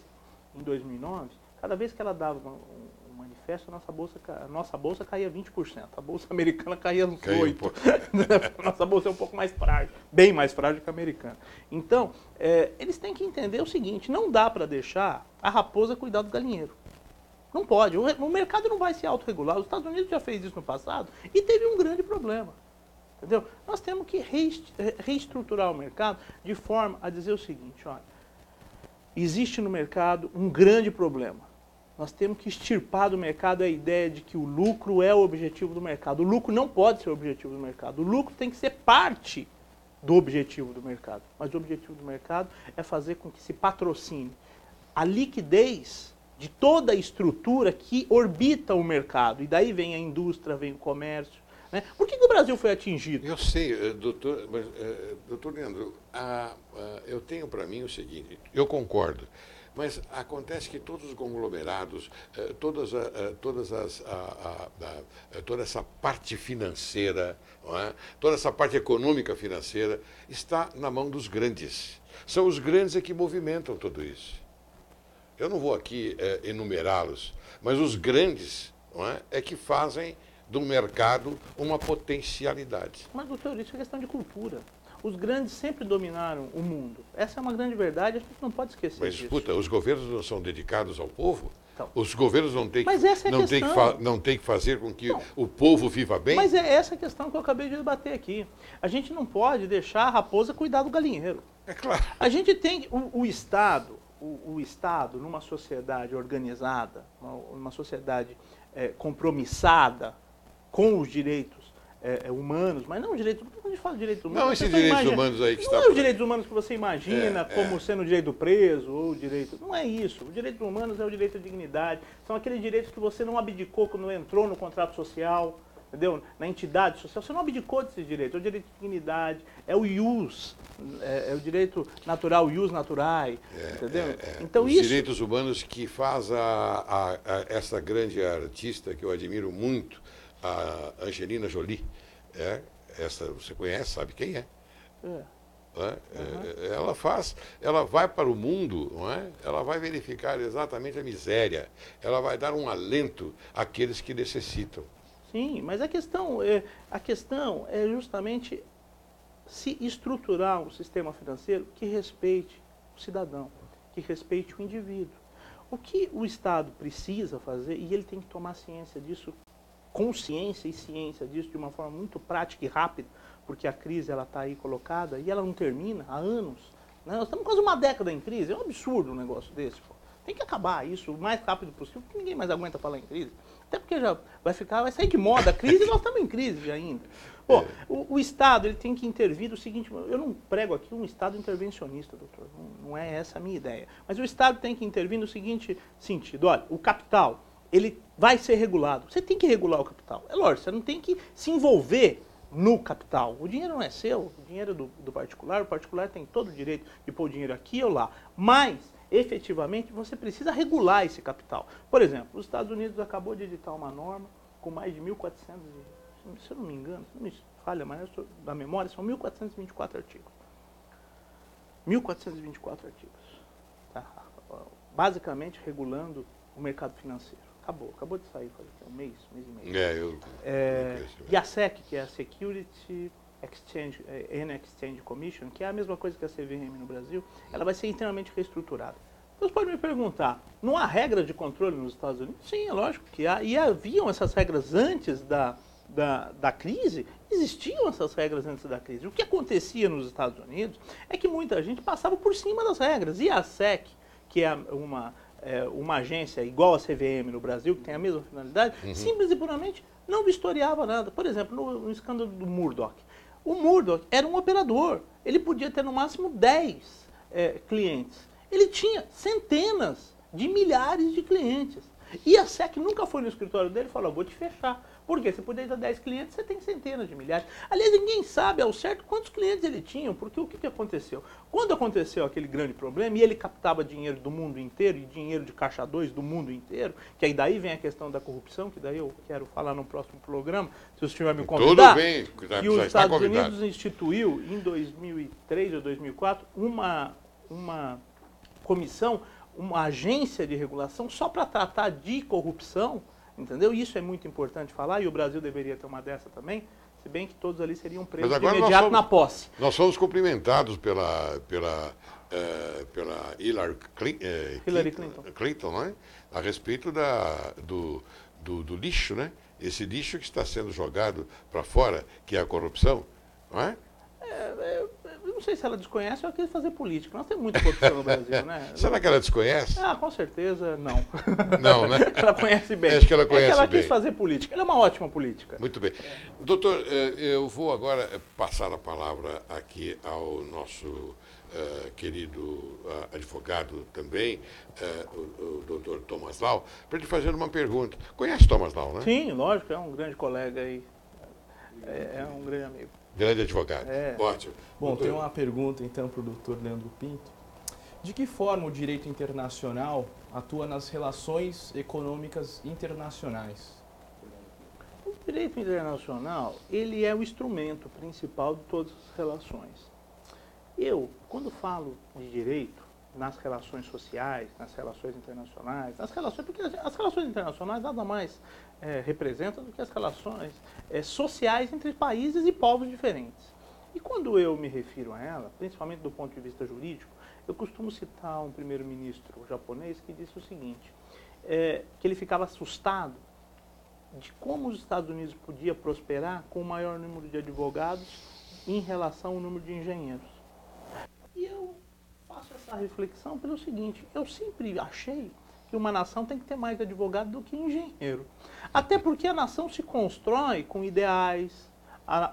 em 2009, cada vez que ela dava um manifesto, a nossa bolsa caía 20%. A bolsa americana caía uns 8%. A nossa bolsa é um pouco mais frágil, bem mais frágil que a americana. Então, eles têm que entender o seguinte, não dá para deixar a raposa cuidar do galinheiro. Não pode. O mercado não vai se autorregular. Os Estados Unidos já fez isso no passado e teve um grande problema. Entendeu? Nós temos que reestruturar o mercado de forma a dizer o seguinte, olha, existe no mercado um grande problema. Nós temos que extirpar do mercado a ideia de que o lucro é o objetivo do mercado. O lucro não pode ser o objetivo do mercado. O lucro tem que ser parte do objetivo do mercado. Mas o objetivo do mercado é fazer com que se patrocine a liquidez de toda a estrutura que orbita o mercado. E daí vem a indústria, vem o comércio. Né? Por que o Brasil foi atingido?
Eu sei, doutor Leandro, eu tenho para mim o seguinte, eu concordo, mas acontece que todos os conglomerados, toda essa parte financeira, não é? Toda essa parte econômica financeira está na mão dos grandes. São os grandes que movimentam tudo isso. Eu não vou aqui enumerá-los, mas os grandes, não é que fazem do mercado uma potencialidade.
Mas, doutor, isso é questão de cultura. Os grandes sempre dominaram o mundo. Essa é uma grande verdade, a gente não pode esquecer
disso. Mas, escuta, os governos não são dedicados ao povo?
Então,
os governos não têm que fazer com que o povo viva bem?
Mas é essa a questão que eu acabei de debater aqui. A gente não pode deixar a raposa cuidar do galinheiro.
É claro.
A gente tem o Estado, numa sociedade organizada, uma sociedade compromissada com os direitos humanos, mas não os direitos... Quando a gente fala de direitos humanos...
Não esses direitos humanos aí que está...
Não é os direitos humanos que você imagina como sendo o direito preso ou o direito... Não é isso. Os direitos humanos é o direito à dignidade. São aqueles direitos que você não abdicou quando entrou no contrato social, entendeu? Na entidade social. Você não abdicou desses direitos. É o direito de dignidade, é o ius, é o direito natural, o ius naturae, entendeu? Então,
os direitos humanos que faz essa grande artista que eu admiro muito, a Angelina Jolie, essa você conhece, sabe quem é? Ela vai para o mundo, não é? Ela vai verificar exatamente a miséria, ela vai dar um alento àqueles que necessitam.
Sim, mas a questão é justamente se estruturar um sistema financeiro que respeite o cidadão, que respeite o indivíduo. O que o Estado precisa fazer, e ele tem que tomar ciência disso, consciência e ciência disso de uma forma muito prática e rápida, porque a crise está aí colocada e ela não termina há anos. Né? Nós estamos quase uma década em crise, é um absurdo um negócio desse. Pô. Tem que acabar isso o mais rápido possível, porque ninguém mais aguenta falar em crise. Até porque já vai sair de moda a crise e nós estamos em crise ainda. Bom, o Estado ele tem que intervir do seguinte, eu não prego aqui um Estado intervencionista, doutor, não é essa a minha ideia. Mas o Estado tem que intervir no seguinte sentido, olha, o capital, ele vai ser regulado, você tem que regular o capital. É lógico, você não tem que se envolver no capital. O dinheiro não é seu, o dinheiro é do particular, o particular tem todo o direito de pôr o dinheiro aqui ou lá. Mas, efetivamente, você precisa regular esse capital. Por exemplo, os Estados Unidos acabou de editar uma norma com mais de 1.400, se eu não me engano, se não me falha, mas da memória, são 1.424 artigos. 1.424 artigos. Tá? Basicamente regulando o mercado financeiro. Acabou de sair faz um mês e meio. E a SEC, que é a Security Exchange and Exchange Commission, que é a mesma coisa que a CVM no Brasil, ela vai ser inteiramente reestruturada. Então você pode me perguntar, não há regra de controle nos Estados Unidos? Sim, é lógico que há. E haviam essas regras antes da crise, existiam essas regras antes da crise. O que acontecia nos Estados Unidos é que muita gente passava por cima das regras. E a SEC, que é uma agência igual a CVM no Brasil, que tem a mesma finalidade, simples e puramente não vistoriava nada. Por exemplo, no escândalo do Murdoch. O Murdoch era um operador. Ele podia ter no máximo 10 clientes. Ele tinha centenas de milhares de clientes. E a SEC nunca foi no escritório dele e falou, vou te fechar. Por quê? Você poderia ter 10 clientes, você tem centenas de milhares. Aliás, ninguém sabe ao certo quantos clientes ele tinha, porque o que aconteceu? Quando aconteceu aquele grande problema, e ele captava dinheiro do mundo inteiro, e dinheiro de caixa 2 do mundo inteiro, que aí daí vem a questão da corrupção, que daí eu quero falar no próximo programa, se o senhor me convidar.
Tudo bem,
que os Estados Unidos instituiu, em 2003 ou 2004, uma comissão, uma agência de regulação só para tratar de corrupção, entendeu? Isso é muito importante falar, e o Brasil deveria ter uma dessa também, se bem que todos ali seriam presos de imediato na posse.
Nós fomos cumprimentados pela Hillary Clinton, não é? A respeito do lixo, né? Esse lixo que está sendo jogado para fora, que é a corrupção, não é?
Eu não sei se ela desconhece ou ela quer fazer política. Nós temos muita corrupção no Brasil, né?
Será que ela desconhece?
Com certeza não.
Não, né?
Ela conhece bem.
Acho que ela conhece bem.
Ela quis fazer política. Ela é uma ótima política.
Muito bem. Doutor, eu vou agora passar a palavra aqui ao nosso querido advogado também, o doutor Thomas Lau, para lhe fazer uma pergunta. Conhece Thomas Lau, né?
Sim, lógico. É um grande colega aí. É um grande amigo.
Grande advogado. Ótimo.
Bom, tem uma pergunta então para o doutor Leandro Pinto. De que forma o direito internacional atua nas relações econômicas internacionais?
O direito internacional, ele é o instrumento principal de todas as relações. Eu, quando falo de direito, nas relações sociais, nas relações internacionais, porque as relações internacionais nada mais representam do que as relações sociais entre países e povos diferentes. E quando eu me refiro a ela, principalmente do ponto de vista jurídico, eu costumo citar um primeiro-ministro japonês que disse o seguinte, que ele ficava assustado de como os Estados Unidos podia prosperar com o maior número de advogados em relação ao número de engenheiros. E eu faço essa reflexão pelo seguinte, eu sempre achei que uma nação tem que ter mais advogado do que engenheiro. Até porque a nação se constrói com ideais,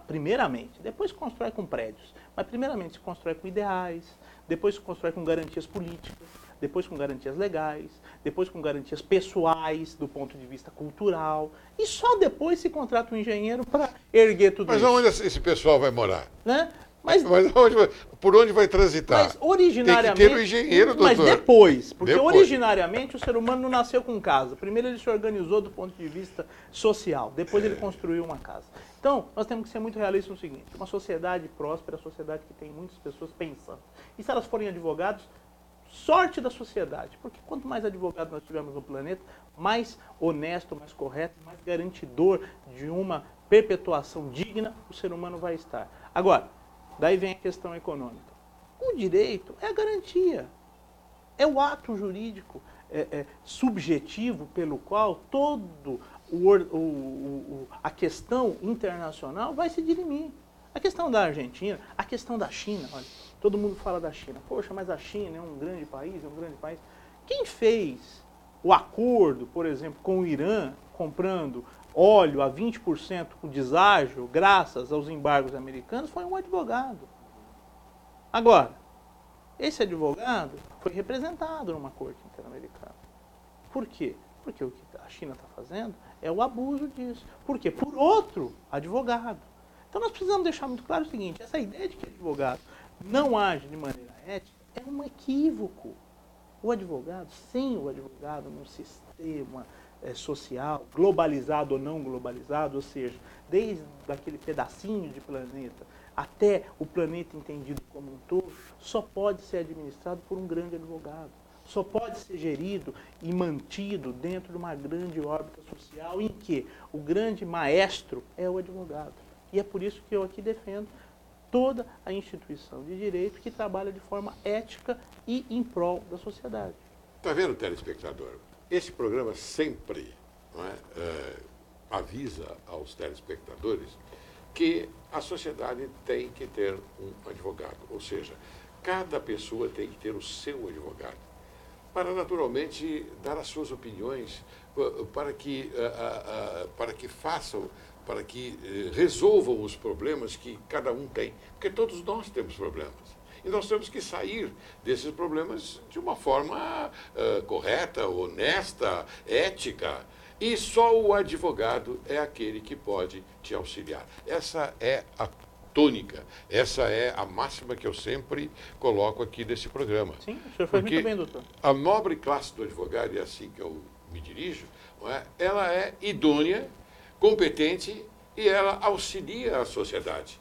primeiramente, depois se constrói com prédios, mas primeiramente se constrói com ideais, depois se constrói com garantias políticas, depois com garantias legais, depois com garantias pessoais do ponto de vista cultural, e só depois se contrata um engenheiro para erguer tudo isso.
Mas onde esse pessoal vai morar?
Né?
Mas por onde vai transitar?
Mas originariamente,
tem que ter o engenheiro, doutor.
Mas depois, porque originariamente o ser humano não nasceu com casa. Primeiro ele se organizou do ponto de vista social, depois ele construiu uma casa. Então, nós temos que ser muito realistas no seguinte, uma sociedade próspera, uma sociedade que tem muitas pessoas pensando. E se elas forem advogados, sorte da sociedade, porque quanto mais advogados nós tivermos no planeta, mais honesto, mais correto, mais garantidor de uma perpetuação digna o ser humano vai estar. Agora, daí vem a questão econômica. O direito é a garantia, é o ato jurídico subjetivo pelo qual todo a questão internacional vai se dirimir. A questão da Argentina, a questão da China, olha, todo mundo fala da China. Poxa, mas a China é um grande país, Quem fez o acordo, por exemplo, com o Irã, comprando óleo a 20% com deságio, graças aos embargos americanos, foi um advogado. Agora, esse advogado foi representado numa corte interamericana. Por quê? Porque o que a China está fazendo é o abuso disso. Por quê? Por outro advogado. Então nós precisamos deixar muito claro o seguinte, essa ideia de que o advogado não age de maneira ética é um equívoco. O advogado, sem o advogado num sistema social, globalizado ou não globalizado, ou seja, desde aquele pedacinho de planeta até o planeta entendido como um todo, só pode ser administrado por um grande advogado. Só pode ser gerido e mantido dentro de uma grande órbita social em que o grande maestro é o advogado. E é por isso que eu aqui defendo toda a instituição de direito que trabalha de forma ética e em prol da sociedade.
Está vendo, telespectador? Esse programa sempre avisa aos telespectadores que a sociedade tem que ter um advogado. Ou seja, cada pessoa tem que ter o seu advogado, para naturalmente dar as suas opiniões, para que façam, para que resolvam os problemas que cada um tem. Porque todos nós temos problemas. E nós temos que sair desses problemas de uma forma correta, honesta, ética. E só o advogado é aquele que pode te auxiliar. Essa é a tônica, essa é a máxima que eu sempre coloco aqui nesse programa.
Sim, o senhor fez muito bem, doutor.
A nobre classe do advogado, e é assim que eu me dirijo, não é? Ela é idônea, competente e ela auxilia a sociedade.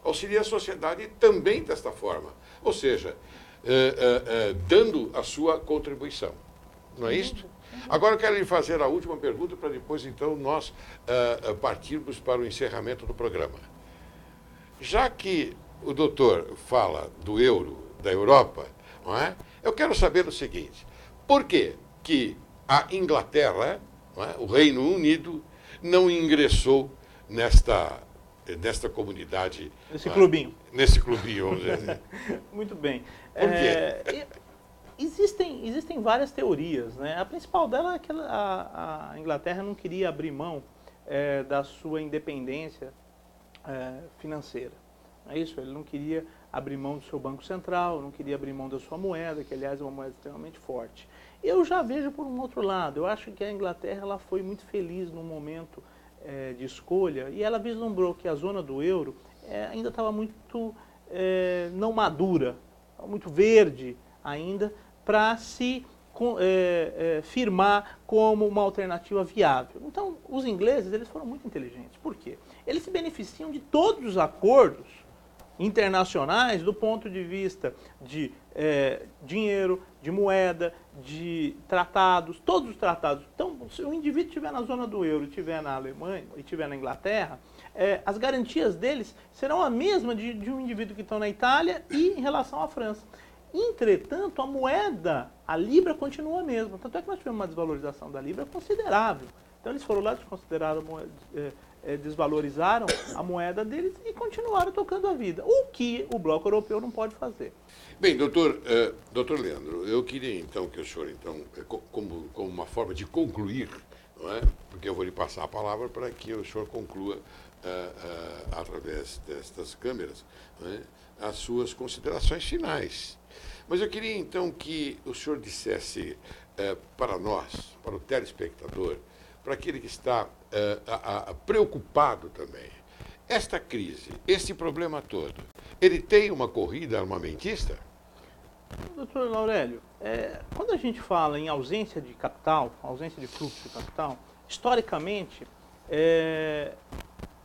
Auxilia a sociedade também desta forma, ou seja, dando a sua contribuição. Não é isso? Agora eu quero lhe fazer a última pergunta para depois, então, nós partirmos para o encerramento do programa. Já que o doutor fala do euro, da Europa, não é? Eu quero saber o seguinte, por que a Inglaterra, não é? O Reino Unido, não ingressou nesta comunidade...
Nesse clubinho.
Nesse clubinho, vamos dizer assim.
Muito bem.
Por quê?
Existem várias teorias, né? A principal dela é que a Inglaterra não queria abrir mão da sua independência financeira. É isso, ele não queria abrir mão do seu banco central, não queria abrir mão da sua moeda, que aliás é uma moeda extremamente forte. Eu já vejo por um outro lado, eu acho que a Inglaterra ela foi muito feliz num momento de escolha e ela vislumbrou que a zona do euro ainda estava muito não madura, muito verde ainda, para se firmar como uma alternativa viável. Então, os ingleses eles foram muito inteligentes. Por quê? Eles se beneficiam de todos os acordos internacionais do ponto de vista de dinheiro, de moeda, de tratados, todos os tratados. Então, se o indivíduo estiver na zona do euro, estiver na Alemanha e estiver na Inglaterra, as garantias deles serão a mesma de um indivíduo que está na Itália e em relação à França. Entretanto, a moeda, a Libra, continua a mesma. Tanto é que nós tivemos uma desvalorização da Libra considerável. Então, eles foram lá, desvalorizaram a moeda deles e continuaram tocando a vida. O que o Bloco Europeu não pode fazer.
Bem, doutor Leandro, eu queria então que o senhor, então, como uma forma de concluir, não é? Porque eu vou lhe passar a palavra para que o senhor conclua, através destas câmeras, não é? As suas considerações finais. Mas eu queria então que o senhor dissesse para nós, para o telespectador, para aquele que está preocupado também, esta crise, esse problema todo, ele tem uma corrida armamentista?
Doutor Laurélio, quando a gente fala em ausência de capital, ausência de fluxo de capital, historicamente,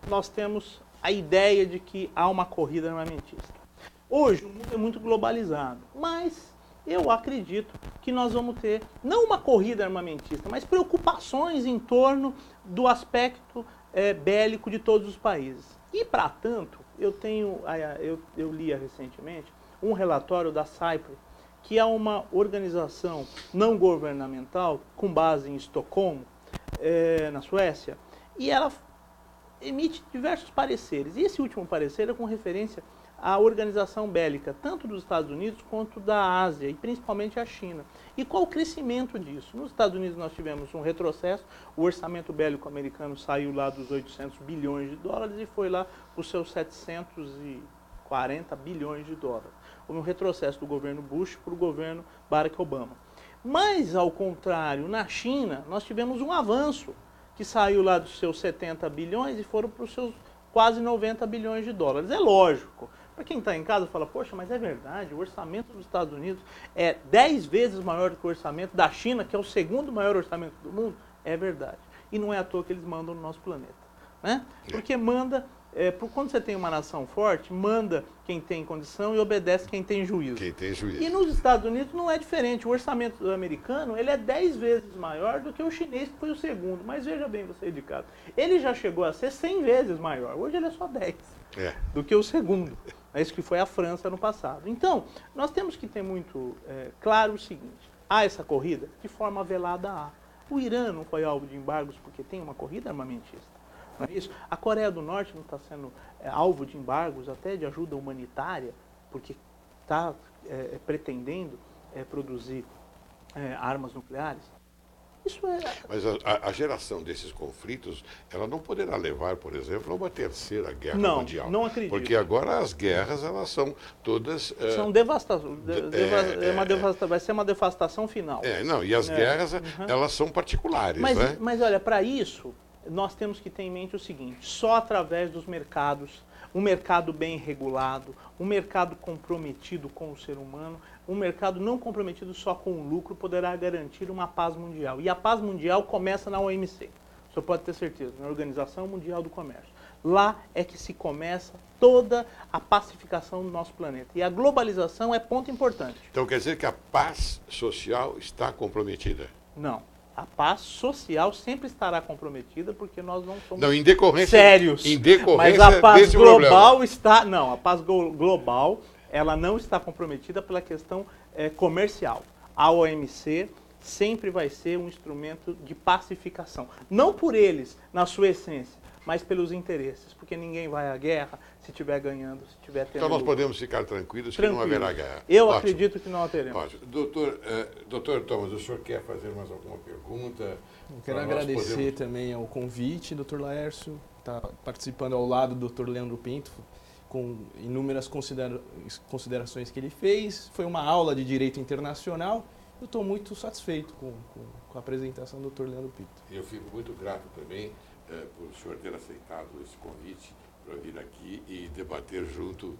nós temos a ideia de que há uma corrida armamentista. Hoje o mundo é muito globalizado, mas eu acredito que nós vamos ter, não uma corrida armamentista, mas preocupações em torno do aspecto bélico de todos os países. E, para tanto, eu li recentemente um relatório da CIPRI, que é uma organização não governamental com base em Estocolmo, na Suécia, e ela emite diversos pareceres. E esse último parecer é com referência a organização bélica, tanto dos Estados Unidos quanto da Ásia, e principalmente a China. E qual o crescimento disso? Nos Estados Unidos nós tivemos um retrocesso, o orçamento bélico americano saiu lá dos 800 bilhões de dólares e foi lá para os seus 740 bilhões de dólares. Houve um retrocesso do governo Bush para o governo Barack Obama. Mas, ao contrário, na China, nós tivemos um avanço, que saiu lá dos seus 70 bilhões e foram para os seus quase 90 bilhões de dólares. É lógico. Para quem está em casa fala, poxa, mas é verdade, o orçamento dos Estados Unidos é 10 vezes maior do que o orçamento da China, que é o segundo maior orçamento do mundo. É verdade. E não é à toa que eles mandam no nosso planeta. Né? Porque manda, quando você tem uma nação forte, manda quem tem condição e obedece quem tem juízo.
Quem tem juízo.
E nos Estados Unidos não é diferente. O orçamento americano ele é 10 vezes maior do que o chinês, que foi o segundo. Mas veja bem, você de casa. Ele já chegou a ser 100 vezes maior. Hoje ele é só 10 do que o segundo. É isso que foi a França no passado. Então, nós temos que ter muito claro o seguinte. Há essa corrida? De forma velada há. O Irã não foi alvo de embargos porque tem uma corrida armamentista. Não é isso? A Coreia do Norte não está sendo alvo de embargos, até de ajuda humanitária, porque está pretendendo produzir armas nucleares. Isso é...
Mas a geração desses conflitos, ela não poderá levar, por exemplo, a uma terceira guerra mundial.
Não acredito.
Porque agora as guerras, elas são todas...
São devastações. Vai ser uma devastação final.
E as guerras, elas são particulares.
Mas olha, para isso, nós temos que ter em mente o seguinte, só através dos mercados, um mercado bem regulado, um mercado comprometido com o ser humano, um mercado não comprometido só com o lucro poderá garantir uma paz mundial. E a paz mundial começa na OMC. O senhor pode ter certeza, na Organização Mundial do Comércio. Lá é que se começa toda a pacificação do nosso planeta. E a globalização é ponto importante.
Então quer dizer que a paz social está comprometida?
Não. A paz social sempre estará comprometida porque nós não somos
sérios.
Mas a paz global está... Não, a paz global ela não está comprometida pela questão comercial. A OMC sempre vai ser um instrumento de pacificação. Não por eles, na sua essência, mas pelos interesses. Porque ninguém vai à guerra se estiver ganhando, se estiver tendo...
Então nós podemos ficar tranquilos que não haverá guerra.
Eu acredito que não teremos.
Ótimo. Doutor Thomas, o senhor quer fazer mais alguma pergunta?
Eu quero agradecer também ao convite, doutor Laércio, está participando ao lado do doutor Leandro Pinto, com inúmeras considerações que ele fez. Foi uma aula de Direito Internacional. Eu estou muito satisfeito com a apresentação do doutor Leandro Pinto.
Eu fico muito grato também por o senhor ter aceitado esse convite para vir aqui e debater junto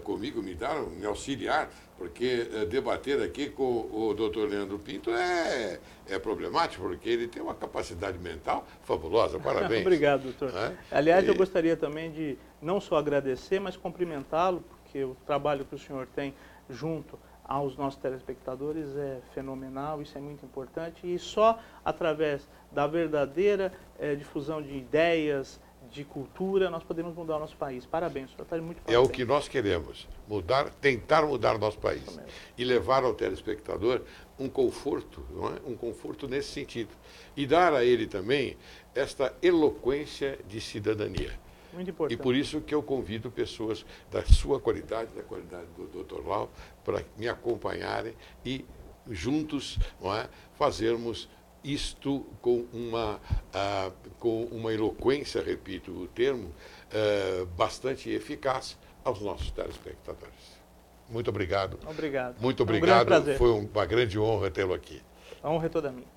comigo, me auxiliar, porque debater aqui com o doutor Leandro Pinto é problemático, porque ele tem uma capacidade mental fabulosa. Parabéns.
Obrigado, doutor. Aliás, eu gostaria também de não só agradecer, mas cumprimentá-lo, porque o trabalho que o senhor tem junto aos nossos telespectadores é fenomenal, isso é muito importante, e só através da verdadeira difusão de ideias, de cultura, nós podemos mudar o nosso país. Parabéns, o senhor está muito parabéns.
É o que nós queremos, tentar mudar o nosso país e levar ao telespectador um conforto, não é? Um conforto nesse sentido. E dar a ele também esta eloquência de cidadania.
Muito importante.
E por isso que eu convido pessoas da sua qualidade, da qualidade do Dr. Lau, para me acompanharem e juntos, não é, fazermos isto com uma eloquência, repito o termo, bastante eficaz aos nossos telespectadores. Muito obrigado.
Obrigado.
Muito obrigado.
Um grande prazer.
Foi uma grande honra tê-lo aqui.
A honra é toda minha.